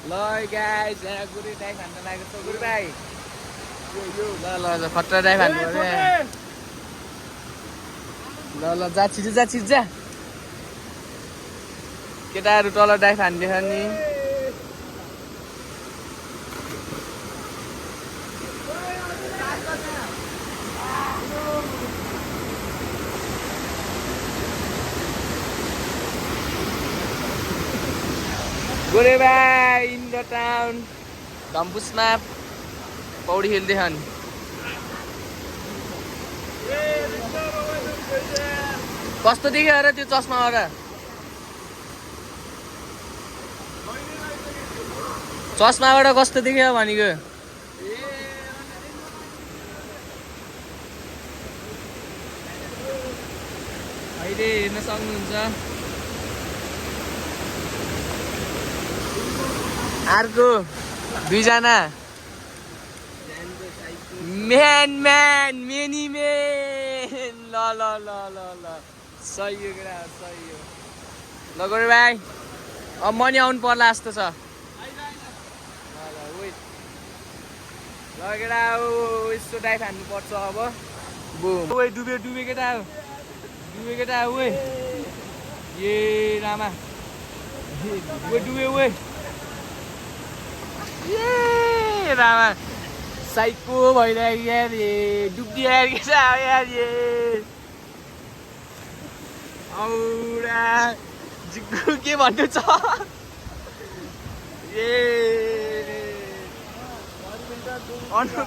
ल गाइस यहाँ गुरे दाइ खान लागेको छ गुरे दाइ ल ल खतरा दाइ खानु पर्यो ल ल जा छिटो जा केटाहरू तल दाइ खान्दैछ नि गोरे भाइ इन द टाउन धम्पुसमा पौडी खेल्दैछन् कस्तो देख्यो र त्यो चस्माबाट कस्तो देख्यो भनेको अहिले हेर्न सक्नुहुन्छ अर्को दुईजना मेनी मेन ल सही हो केटा सही हो ल गोरे भाइ अब मनी आउनु पर्ला जस्तो छ ल केटा यस्तो डाइ खानुपर्छ अब ओइ डुबे केटा ओइ ए रामा ओइ डुबे ओइ ये रामा साइको भइरहेको यार डुब्दी यार केटा यार औरा जिग्गु के भन्नु छ ए अनु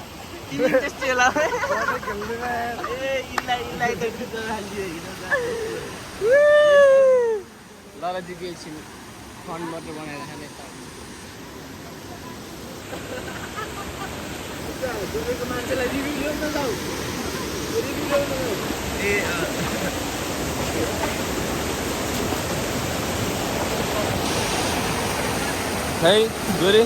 तिमी त्यस्तै होला ए इल्लाई त दुध हालिदियो ल जिग्गु एकछिन फन मटर बनाएर खाने दुबईको मान्छेलाई रिभ्यू ल्याउन न जाऊ ए है गोरे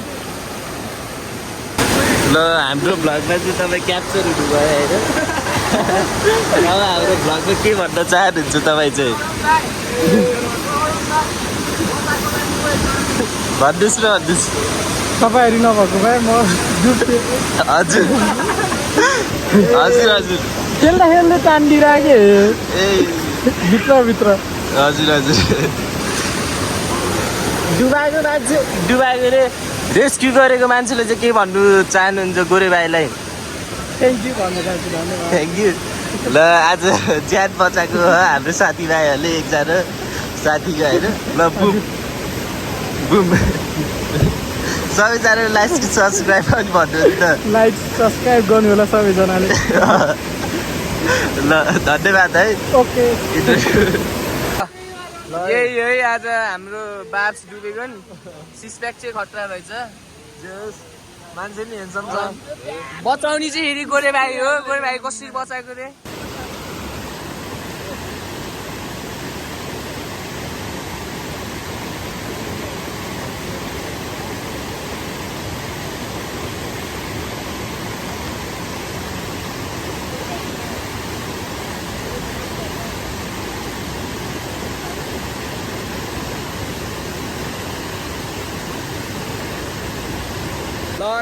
ल हाम्रो भ्लगमा चाहिँ तपाईँ क्याप्चर हुनुभयो होइन अब हाम्रो भ्लगमा के भन्न चाहनुहुन्छ तपाईँ चाहिँ भन्नुहोस् तपाईँहरू नभएको भए म हजुर खेल्दा तानिदिरहेको ए भित्र हजुर डुबाएको रे रेस्क्यु गरेको मान्छेले चाहिँ के भन्नु चाहनुहुन्छ गोरे भाइलाई थ्याङ्क यू भन्न चाहन्छु धन्यवाद थ्याङ्क यू ल आज ज्यान बचाएको हाम्रो साथीभाइहरूले एकजना साथीको होइन ल बुम सबैजनाले लाइक सब्सक्राइब पनि भन्नु त लाइक सब्सक्राइब गर्नु होला सबैजनाले ल धन्यवाद है ओके यही है आज हाम्रो बार्स डुबेको नि सिसप्याक चाहिँ खतरा रहेछ मान्छे नि हेन्सम छ बचाउने चाहिँ फेरि गोरे भाइ हो गोरे भाइ कसरी बचाएको रे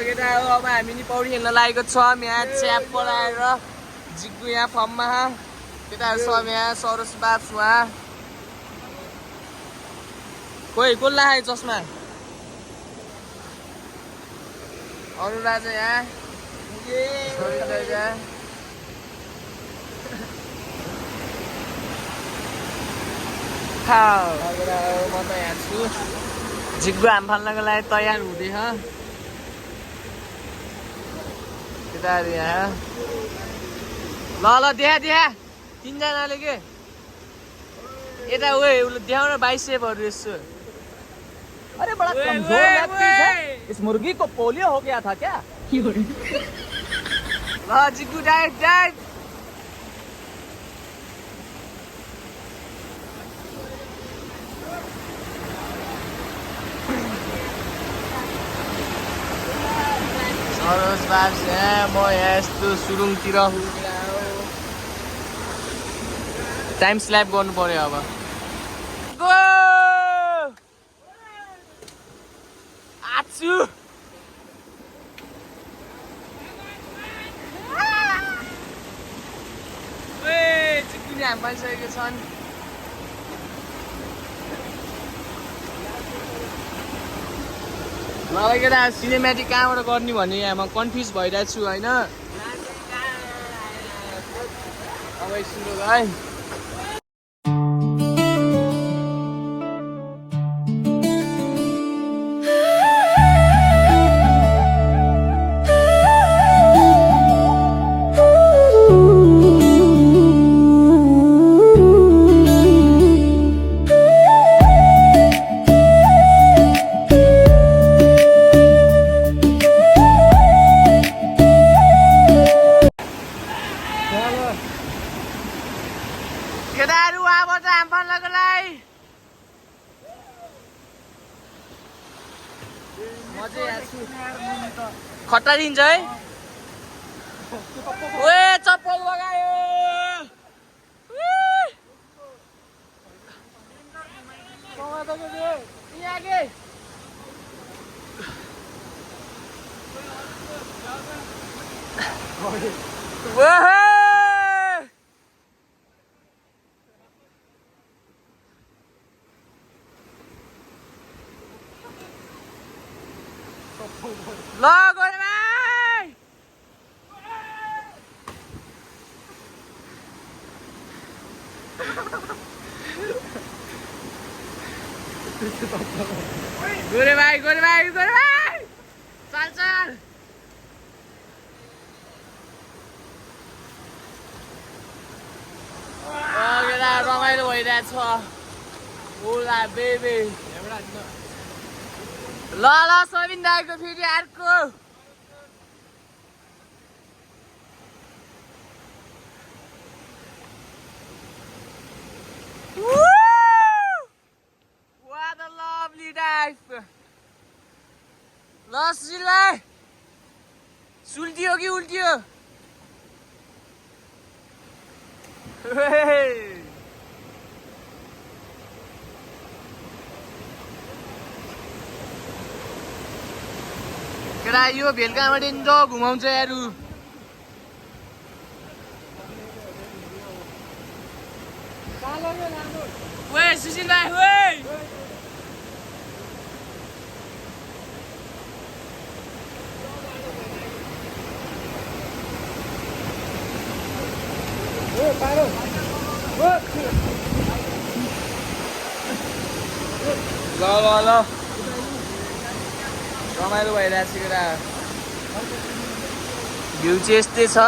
केटा हो अब हामी नि पौडी खेल्न लागेको छौँ यहाँ च्याप पलाएर जिग्गु यहाँ फर्ममा केटाहरू सब यहाँ सरोस बाप्स उहाँ कोही को लाग्यो चस्मा अनुराज यहाँ म त यहाँ छु जिग्गु हाम फाल्नको लागि तयार हुँदैछ यहाँ ल देखा तिनजनाले के यता उसले देखाउन 22 सेपहरू यसो अरे बड़ा कमजोर लगती है इस मुर्गी को पोलियो हो गया था क्या ल जिग्गु डाइभ सरोज बाप्स यहाँ म यहाँ यस्तो सुरुङतिर टाइम स्ल्याप गर्नु पर्यो अब गो 8 छु चिक्कुनी हामी पाइसकेको छन् मलाई केटा सिनेमेटिक कहाँबाट गर्ने भन्ने म कन्फ्युज भइरहेको छु होइन अब सुरु है केटाहरू आबाट हाम फाल्नको लागि खट्टा दिन्छ है ओए चप्पल लगायो ल गरे भाइ गोरे भाइ चल चल रमाइलो भइरहेछ ओला बेबी ल सोबिन दाइको फेरि अर्को What a lovely life. ल सुशीललाई सुल्टियो कि उल्टियो केटा यो भेलकाबाट घुमाउँछ यारु वे सुशील भाइ वे ल रमाइलो भइरहेको छ केटा भ्यू चाहिँ यस्तै छ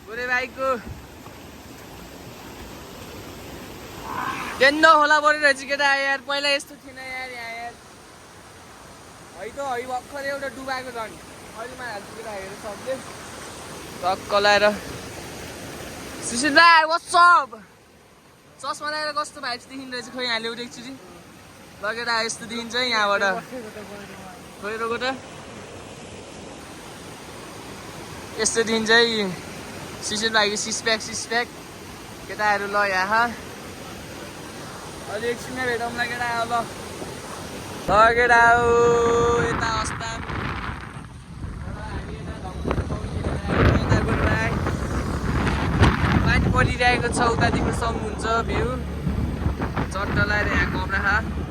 गोरे भाइको टेन्डो होला परिरहेछ केटा यार पहिला यस्तो थिएन यार यहाँ यार है त है भर्खर एउटा डुबाएको झन् अहिलेमा हाल्छु केटा हेरेर सबले टक्क लाएर सुशील भाइ व्हाट्सअप चस्मा लगाएर कस्तो भाइब्स देखिँदो रहेछ खोइ यहाँले एउटा एकचोटि लगेर यस्तो देखिन्छ है यहाँबाट खोइ रोको त यस्तो देखिन्छ है सुशील भाइको सिक्स प्याक केटाहरू ल यहाँ अलि एकछिनमा भेटौँला केटा ल केटा हो यता अस्ताम पानी परिरहेको छ उतादेखि सम्म हुन्छ भ्यू चट्ट लगाएर यहाँ कमरा